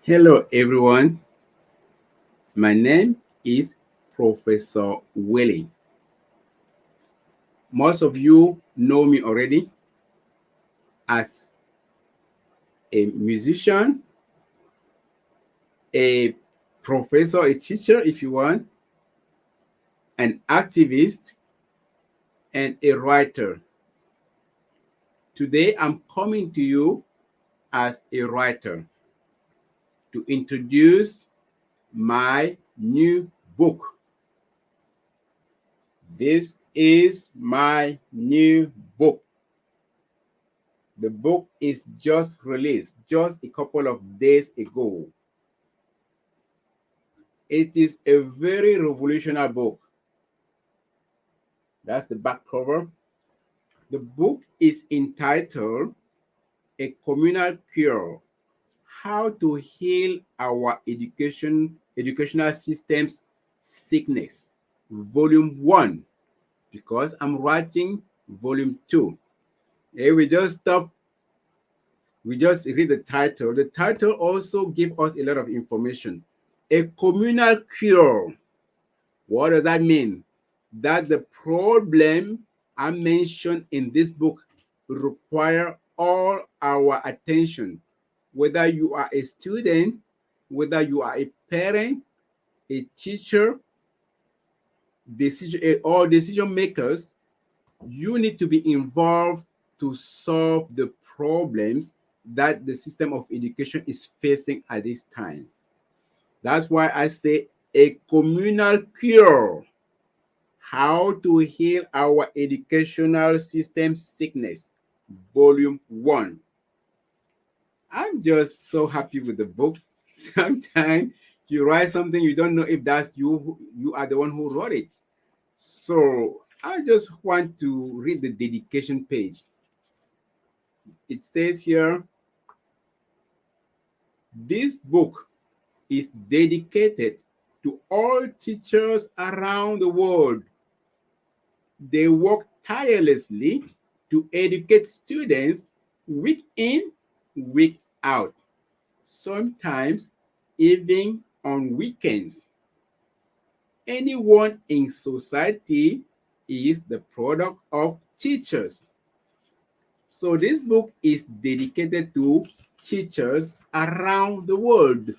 Hello, everyone. My name is Professor Ouele. Most of you know me already as a musician, a professor, a teacher, if you want, an activist, and a writer. Today, I'm coming to you as a writer to introduce my new book. This is my new book. The book is just released just a couple of days ago. It is a very revolutionary book. That's the back cover. The book is entitled A Communal Cure: How to Heal Our Educational System's Sickness, Volume 1, because I'm writing Volume 2. Hey, we just read the title. The title also gives us a lot of information. A communal cure. What does that mean? That the problem I mentioned in this book require all our attention, whether you are a student, whether you are a parent, a teacher, or decision makers. You need to be involved to solve the problems that the system of education is facing at this time. That's why I say a communal cure: How to Heal Our Educational System Sickness, Volume 1. I'm just so happy with the book. Sometimes you write something, you don't know if that's you are the one who wrote it. So I just want to read the dedication page. It says here, this book is dedicated to all teachers around the world. They work tirelessly to educate students week in, week out, sometimes even on weekends. Anyone in society is the product of teachers. So this book is dedicated to teachers around the world.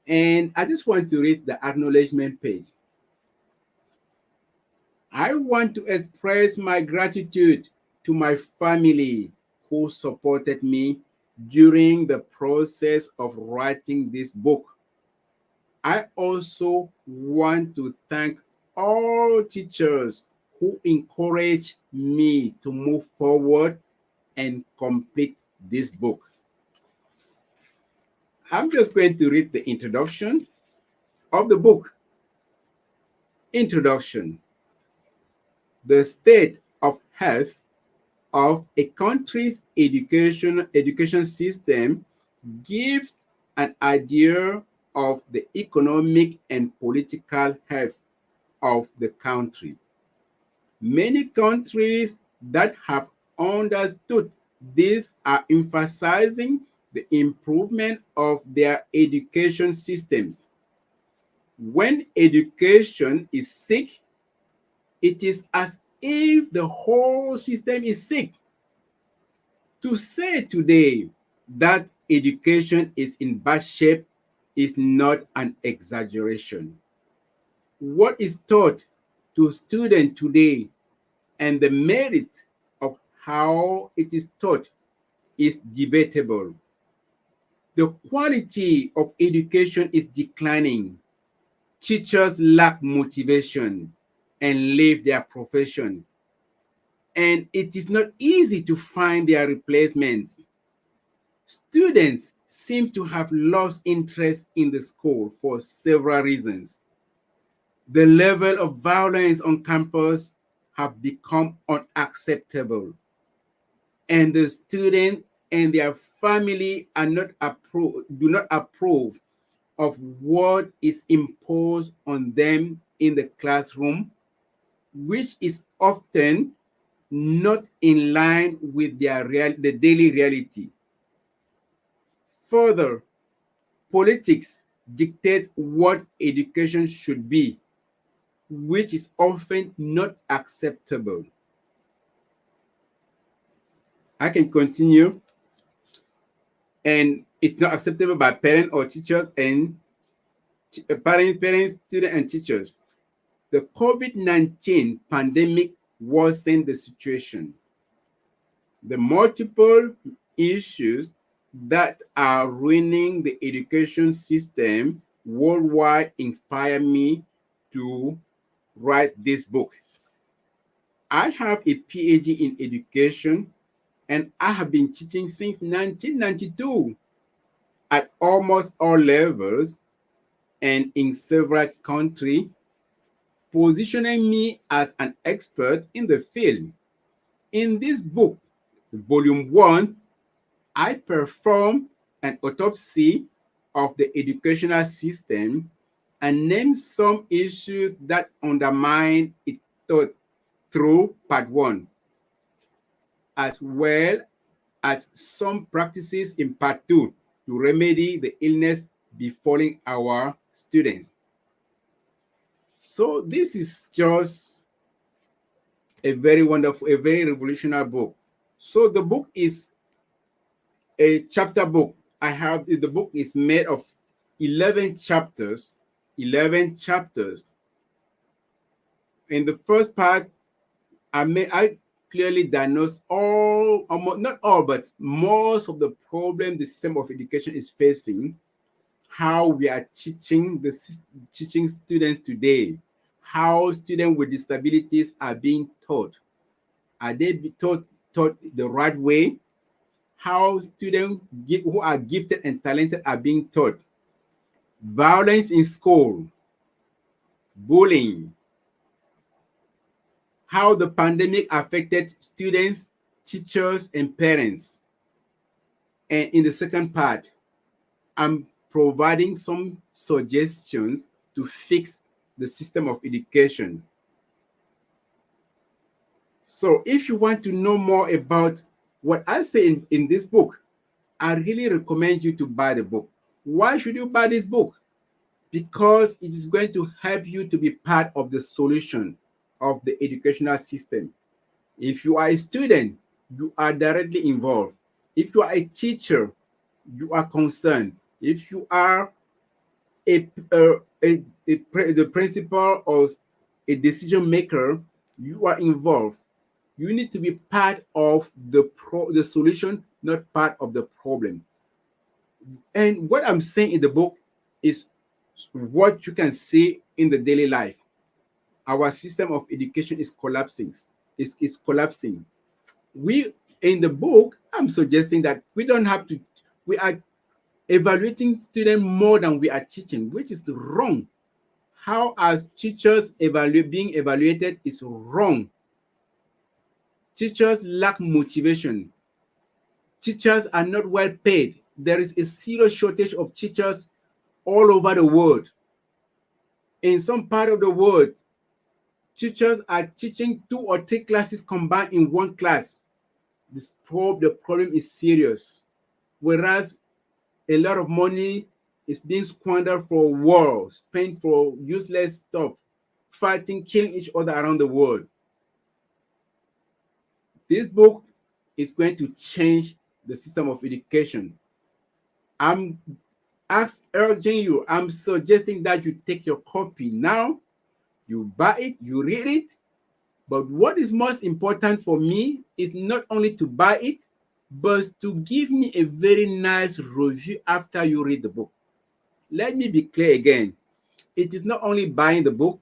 And I just want to read the acknowledgement page. I want to express my gratitude to my family who supported me during the process of writing this book. I also want to thank all teachers who encourage me to move forward and complete this book. I'm just going to read the introduction of the book. Introduction: The state of health of a country's education system gives an idea of the economic and political health of the country. Many countries that have understood this are emphasizing the improvement of their education systems. When education is sick, it is as if the whole system is sick. To say today that education is in bad shape is not an exaggeration. What is taught to students today and the merits of how it is taught is debatable. The quality of education is declining. Teachers lack motivation and leave their profession, and it is not easy to find their replacements. Students seem to have lost interest in the school for several reasons. The level of violence on campus have become unacceptable, and the student and their family do not approve of what is imposed on them in the classroom, which is often not in line with the daily reality. Further, Politics dictates what education should be, which is often not acceptable. I can continue. And it's not acceptable by parents or teachers and parents, students, and teachers. The COVID-19 pandemic worsened the situation. The multiple issues that are ruining the education system worldwide inspire me to write this book. I have a PhD in education and I have been teaching since 1992 at almost all levels and in several countries, positioning me as an expert in the field. In this book, Volume 1, I perform an autopsy of the educational system and name some issues that undermine it through Part 1, as well as some practices in Part 2 to remedy the illness befalling our students. So this is just a very wonderful, a very revolutionary book. So the book is a chapter book. I have the book is made of 11 chapters. 11 chapters. In the first part, I clearly diagnose all, not all, but most of the problem the system of education is facing. How we are teaching students today, how students with disabilities are being taught. Are they taught the right way? How students who are gifted and talented are being taught. Violence in school, bullying, how the pandemic affected students, teachers, and parents. And in the second part, I'm providing some suggestions to fix the system of education. So if you want to know more about what I say in this book, I really recommend you to buy the book. Why should you buy this book? Because it is going to help you to be part of the solution of the educational system. If you are a student, you are directly involved. If you are a teacher, you are concerned. If you are the principal or a decision maker, you are involved. You need to be part of the solution, not part of the problem. And what I'm saying in the book is what you can see in the daily life. Our system of education is collapsing. Is collapsing. We in the book, I'm suggesting that we don't have to. We are evaluating students more than we are teaching, which is wrong. How as teachers being evaluated is wrong. Teachers lack motivation. Teachers are not well paid. There is a serious shortage of teachers all over the world. In some part of the world, teachers are teaching 2 or 3 classes combined in one class. The problem is serious. Whereas a lot of money is being squandered for war, spent for useless stuff, fighting, killing each other around the world. This book is going to change the system of education. I'm urging you, I'm suggesting that you take your copy now, you buy it, you read it. But what is most important for me is not only to buy it, but to give me a very nice review after you read the book. Let me be clear again. It is not only buying the book,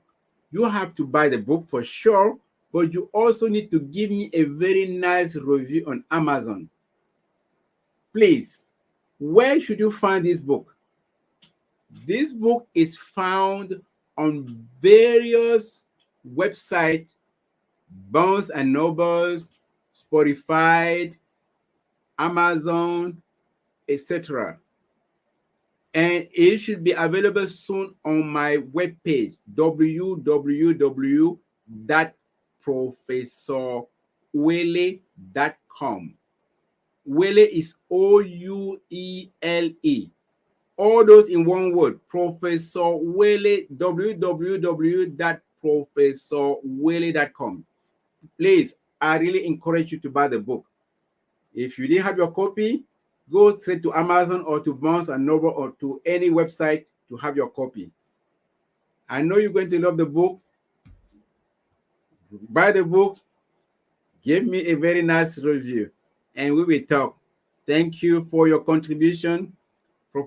you have to buy the book for sure, but you also need to give me a very nice review on Amazon. Please, where should you find this book? This book is found on various websites, Barnes and Nobles, Spotify, Amazon, etc. And it should be available soon on my webpage, www.professorouele.com. Ouele is Ouele. All those in one word, Professor Ouele, www.professorwele.com. Please, I really encourage you to buy the book. If you didn't have your copy, go straight to Amazon or to Barnes and Noble or to any website to have your copy. I know you're going to love the book. Buy the book, give me a very nice review, and we will talk. Thank you for your contribution.